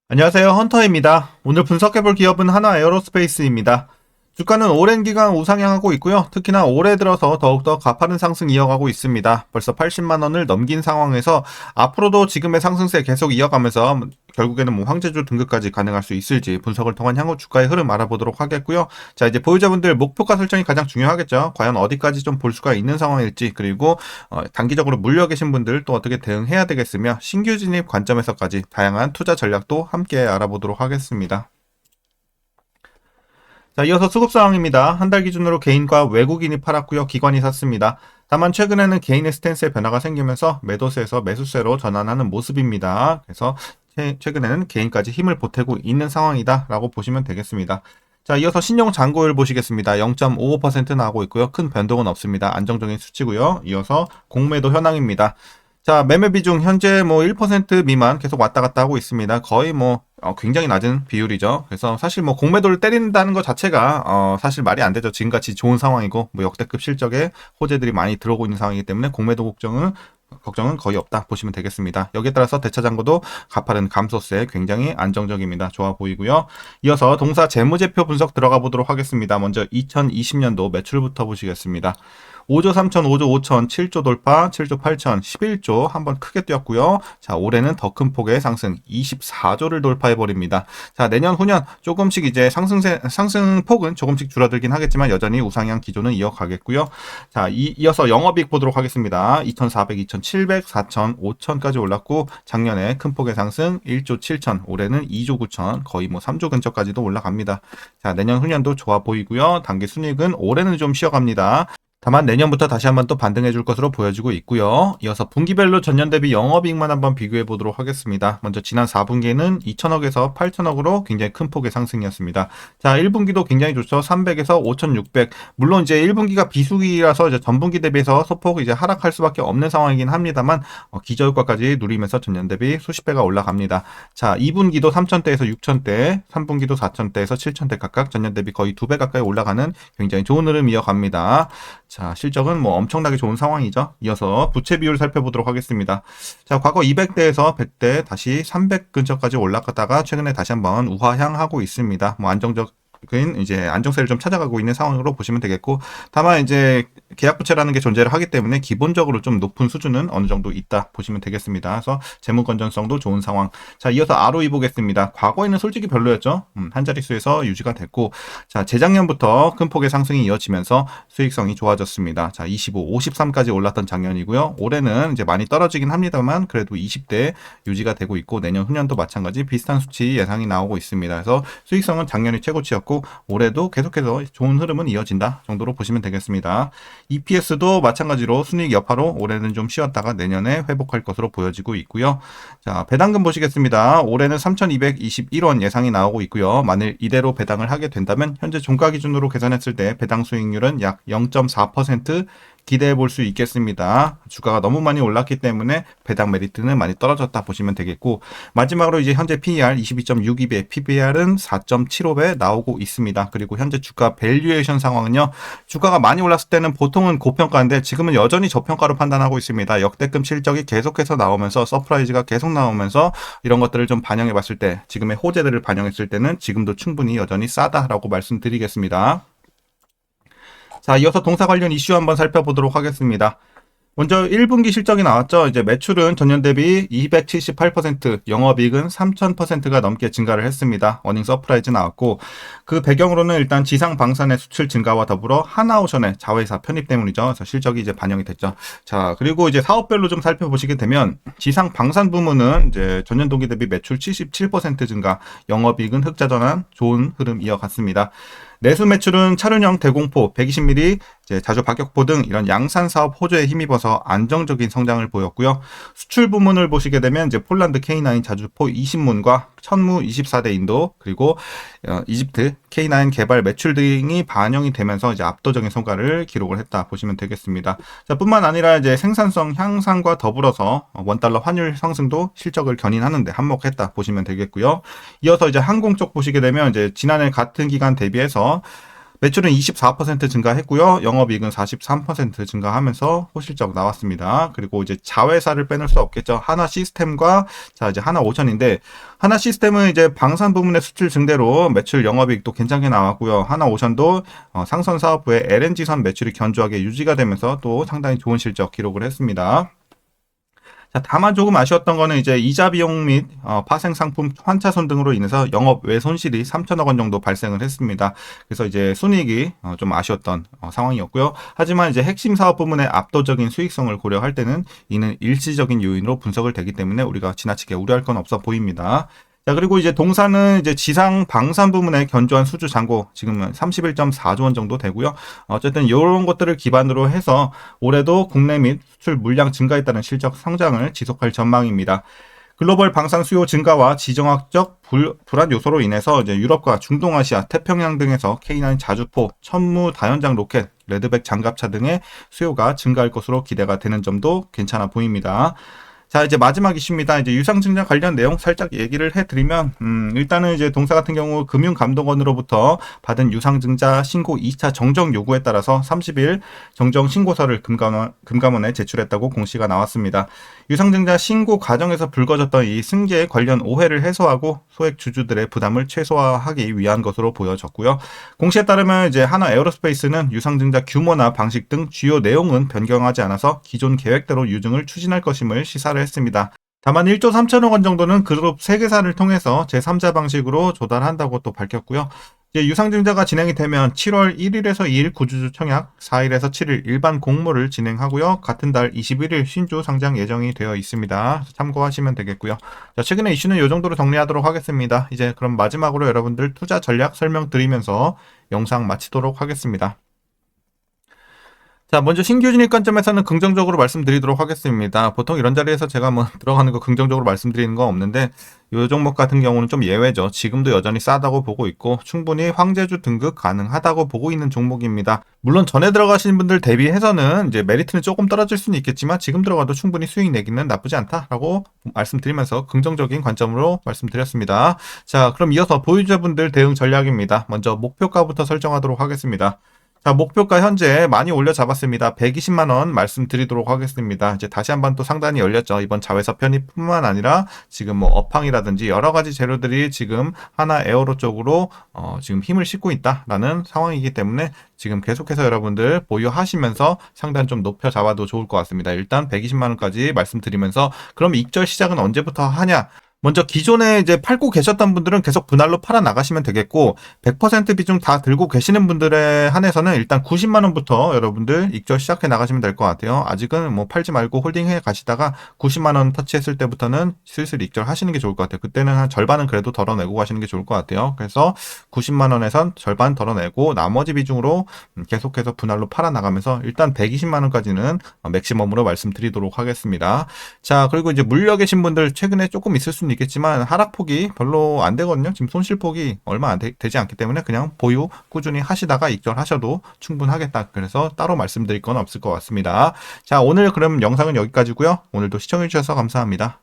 안녕하세요. 헌터입니다. 오늘 분석해볼 기업은 하나에어로스페이스입니다. 주가는 오랜 기간 우상향하고 있고요. 특히나 올해 들어서 더욱더 가파른 상승 이어가고 있습니다. 벌써 80만 원을 넘긴 상황에서 앞으로도 지금의 상승세 계속 이어가면서 결국에는 황제주 등급까지 가능할 수 있을지 분석을 통한 향후 주가의 흐름 알아보도록 하겠고요. 자, 이제 보유자분들 목표가 설정이 가장 중요하겠죠. 과연 어디까지 좀 볼 수가 있는 상황일지, 그리고 단기적으로 물려 계신 분들 또 어떻게 대응해야 되겠으며 신규 진입 관점에서까지 다양한 투자 전략도 함께 알아보도록 하겠습니다. 자, 이어서 수급 상황입니다. 한 달 기준으로 개인과 외국인이 팔았고요. 기관이 샀습니다. 다만 최근에는 개인의 스탠스에 변화가 생기면서 매도세에서 매수세로 전환하는 모습입니다. 그래서 최근에는 개인까지 힘을 보태고 있는 상황이다라고 보시면 되겠습니다. 자, 이어서 신용 잔고율 보시겠습니다. 0.55% 나오고 있고요. 큰 변동은 없습니다. 안정적인 수치고요. 이어서 공매도 현황입니다. 자, 매매 비중 현재 1% 미만 계속 왔다 갔다 하고 있습니다. 거의 굉장히 낮은 비율이죠. 그래서 사실 공매도를 때린다는 것 자체가 사실 말이 안 되죠. 지금같이 좋은 상황이고 역대급 실적에 호재들이 많이 들어오고 있는 상황이기 때문에 공매도 걱정은 거의 없다 보시면 되겠습니다. 여기에 따라서 대차장고도 가파른 감소세 굉장히 안정적입니다. 좋아 보이고요. 이어서 동사 재무제표 분석 들어가 보도록 하겠습니다. 먼저 2020년도 매출부터 보시겠습니다. 5조 3천, 5조 5천, 7조 돌파, 7조 8천, 11조 한번 크게 뛰었고요. 자, 올해는 더 큰 폭의 상승 24조를 돌파해버립니다. 자, 내년 후년 조금씩 이제 상승폭은 조금씩 줄어들긴 하겠지만 여전히 우상향 기조는 이어가겠고요. 자, 이어서 영업이익 보도록 하겠습니다. 2,400, 2,700, 4천, 5천까지 올랐고 작년에 큰 폭의 상승 1조 7천, 올해는 2조 9천, 거의 3조 근처까지도 올라갑니다. 자, 내년 후년도 좋아 보이고요. 단기 순이익은 올해는 좀 쉬어갑니다. 다만 내년부터 다시 한번 또 반등해 줄 것으로 보여지고 있고요. 이어서 분기별로 전년 대비 영업이익만 한번 비교해 보도록 하겠습니다. 먼저 지난 4분기에는 2천억에서 8천억으로 굉장히 큰 폭의 상승이었습니다. 자, 1분기도 굉장히 좋죠. 300에서 5,600. 물론 이제 1분기가 비수기라서 이제 전분기 대비해서 소폭 이제 하락할 수밖에 없는 상황이긴 합니다만 기저효과까지 누리면서 전년 대비 수십 배가 올라갑니다. 자, 2분기도 3천대에서 6천대, 3분기도 4천대에서 7천대 각각 전년 대비 거의 2배 가까이 올라가는 굉장히 좋은 흐름 이어갑니다. 자, 실적은 엄청나게 좋은 상황이죠. 이어서 부채 비율 살펴보도록 하겠습니다. 자, 과거 200대에서 100대 다시 300 근처까지 올라갔다가 최근에 다시 한번 우하향하고 있습니다. 이제 안정세를 좀 찾아가고 있는 상황으로 보시면 되겠고, 다만 이제 계약부채라는 게 존재를 하기 때문에 기본적으로 좀 높은 수준은 어느 정도 있다 보시면 되겠습니다. 그래서 재무 건전성도 좋은 상황. 자, 이어서 ROE 보겠습니다. 과거에는 솔직히 별로였죠. 한 자릿수에서 유지가 됐고, 자, 재작년부터 큰 폭의 상승이 이어지면서 수익성이 좋아졌습니다. 자, 25, 53까지 올랐던 작년이고요. 올해는 이제 많이 떨어지긴 합니다만 그래도 20대 유지가 되고 있고, 내년 후년도 마찬가지 비슷한 수치 예상이 나오고 있습니다. 그래서 수익성은 작년이 최고치였고 올해도 계속해서 좋은 흐름은 이어진다 정도로 보시면 되겠습니다. EPS도 마찬가지로 순이익 여파로 올해는 좀 쉬었다가 내년에 회복할 것으로 보여지고 있고요. 자, 배당금 보시겠습니다. 올해는 3,221원 예상이 나오고 있고요. 만일 이대로 배당을 하게 된다면 현재 종가 기준으로 계산했을 때 배당 수익률은 약 0.4% 기대해 볼 수 있겠습니다. 주가가 너무 많이 올랐기 때문에 배당 메리트는 많이 떨어졌다 보시면 되겠고, 마지막으로 이제 현재 PER 22.62배, PBR은 4.75배 나오고 있습니다. 그리고 현재 주가 밸류에이션 상황은요, 주가가 많이 올랐을 때는 보통은 고평가인데 지금은 여전히 저평가로 판단하고 있습니다. 역대급 실적이 계속해서 나오면서 서프라이즈가 계속 나오면서 이런 것들을 좀 반영해 봤을 때, 지금의 호재들을 반영했을 때는 지금도 충분히 여전히 싸다라고 말씀드리겠습니다. 자, 이어서 동사 관련 이슈 한번 살펴보도록 하겠습니다. 먼저 1분기 실적이 나왔죠. 이제 매출은 전년 대비 278%, 영업이익은 3000%가 넘게 증가를 했습니다. 어닝 서프라이즈 나왔고, 그 배경으로는 일단 지상 방산의 수출 증가와 더불어 하나오션의 자회사 편입 때문이죠. 그래서 실적이 이제 반영이 됐죠. 자, 그리고 이제 사업별로 좀 살펴보시게 되면 지상 방산 부문은 이제 전년 동기 대비 매출 77% 증가, 영업이익은 흑자 전환, 좋은 흐름 이어갔습니다. 내수 매출은 차륜형 대공포, 120mm, 자주 박격포 등 이런 양산 사업 호조에 힘입어서 안정적인 성장을 보였고요. 수출 부문을 보시게 되면 이제 폴란드 K9 자주포 20문과 천무 24대 인도, 그리고 이집트 K9 개발 매출 등이 반영이 되면서 이제 압도적인 성과를 기록을 했다 보시면 되겠습니다. 자, 뿐만 아니라 이제 생산성 향상과 더불어서 원달러 환율 상승도 실적을 견인하는데 한몫했다 보시면 되겠고요. 이어서 이제 항공 쪽 보시게 되면 이제 지난해 같은 기간 대비해서 매출은 24% 증가했고요. 영업이익은 43% 증가하면서 호실적 나왔습니다. 그리고 이제 자회사를 빼놓을 수 없겠죠. 하나 시스템과 자 이제 하나 오션인데 하나 시스템은 이제 방산 부문의 수출 증대로 매출 영업이익도 괜찮게 나왔고요. 하나 오션도 상선 사업부의 LNG선 매출이 견조하게 유지가 되면서 또 상당히 좋은 실적 기록을 했습니다. 자, 다만 조금 아쉬웠던 거는 이제 이자 비용 및 파생 상품 환차손 등으로 인해서 영업 외손실이 3천억 원 정도 발생을 했습니다. 그래서 이제 순이익이 좀 아쉬웠던 상황이었고요. 하지만 이제 핵심 사업 부문의 압도적인 수익성을 고려할 때는 이는 일시적인 요인으로 분석을 되기 때문에 우리가 지나치게 우려할 건 없어 보입니다. 자, 그리고 이제 동사는 이제 지상 방산 부문의 견조한 수주 잔고 지금은 31.4조 원 정도 되고요. 어쨌든 이런 것들을 기반으로 해서 올해도 국내 및 수출 물량 증가에 따른 실적 성장을 지속할 전망입니다. 글로벌 방산 수요 증가와 지정학적 불안 요소로 인해서 이제 유럽과 중동아시아, 태평양 등에서 K9 자주포, 천무 다연장 로켓, 레드백 장갑차 등의 수요가 증가할 것으로 기대가 되는 점도 괜찮아 보입니다. 자, 이제 마지막 이슈입니다. 이제 유상증자 관련 내용 살짝 얘기를 해드리면, 일단은 이제 동사 같은 경우 금융감독원으로부터 받은 유상증자 신고 2차 정정 요구에 따라서 30일 정정 신고서를 금감원에 제출했다고 공시가 나왔습니다. 유상증자 신고 과정에서 불거졌던 이 승계 관련 오해를 해소하고 소액 주주들의 부담을 최소화하기 위한 것으로 보여졌고요. 공시에 따르면 이제 하나 에어로스페이스는 유상증자 규모나 방식 등 주요 내용은 변경하지 않아서 기존 계획대로 유증을 추진할 것임을 시사를 했습니다. 다만 1조 3천억 원 정도는 그룹 세계사를 통해서 제3자 방식으로 조달한다고 또 밝혔고요. 이제 유상증자가 진행이 되면 7월 1일에서 2일 구주주 청약, 4일에서 7일 일반 공모를 진행하고요. 같은 달 21일 신주 상장 예정이 되어 있습니다. 참고하시면 되겠고요. 자, 최근의 이슈는 이 정도로 정리하도록 하겠습니다. 이제 그럼 마지막으로 여러분들 투자 전략 설명드리면서 영상 마치도록 하겠습니다. 자, 먼저 신규 진입 관점에서는 긍정적으로 말씀드리도록 하겠습니다. 보통 이런 자리에서 제가 뭐 들어가는 거 긍정적으로 말씀드리는 거 없는데 이 종목 같은 경우는 좀 예외죠. 지금도 여전히 싸다고 보고 있고 충분히 황제주 등급 가능하다고 보고 있는 종목입니다. 물론 전에 들어가신 분들 대비해서는 이제 메리트는 조금 떨어질 수는 있겠지만 지금 들어가도 충분히 수익 내기는 나쁘지 않다라고 말씀드리면서 긍정적인 관점으로 말씀드렸습니다. 자, 그럼 이어서 보유자분들 대응 전략입니다. 먼저 목표가부터 설정하도록 하겠습니다. 자, 목표가 현재 많이 올려 잡았습니다. 120만원 말씀드리도록 하겠습니다. 이제 다시 한번 또 상단이 열렸죠. 이번 자회사 편입뿐만 아니라 지금 뭐 업황이라든지 여러 가지 재료들이 지금 하나 에어로 쪽으로 지금 힘을 싣고 있다라는 상황이기 때문에 지금 계속해서 여러분들 보유하시면서 상단 좀 높여 잡아도 좋을 것 같습니다. 일단 120만원까지 말씀드리면서 그럼 익절 시작은 언제부터 하냐? 먼저 기존에 이제 팔고 계셨던 분들은 계속 분할로 팔아 나가시면 되겠고 100% 비중 다 들고 계시는 분들에 한해서는 일단 90만 원부터 여러분들 익절 시작해 나가시면 될 것 같아요. 아직은 뭐 팔지 말고 홀딩해 가시다가 90만 원 터치했을 때부터는 슬슬 익절 하시는 게 좋을 것 같아요. 그때는 한 절반은 그래도 덜어내고 가시는 게 좋을 것 같아요. 그래서 90만 원에선 절반 덜어내고 나머지 비중으로 계속해서 분할로 팔아 나가면서 일단 120만 원까지는 맥시멈으로 말씀드리도록 하겠습니다. 자, 그리고 이제 물려 계신 분들 최근에 조금 있을 수는 있겠지만 하락폭이 별로 안 되거든요. 지금 손실폭이 얼마 안 되지 않기 때문에 그냥 보유 꾸준히 하시다가 익절하셔도 충분하겠다. 그래서 따로 말씀드릴 건 없을 것 같습니다. 자, 오늘 그럼 영상은 여기까지고요. 오늘도 시청해 주셔서 감사합니다.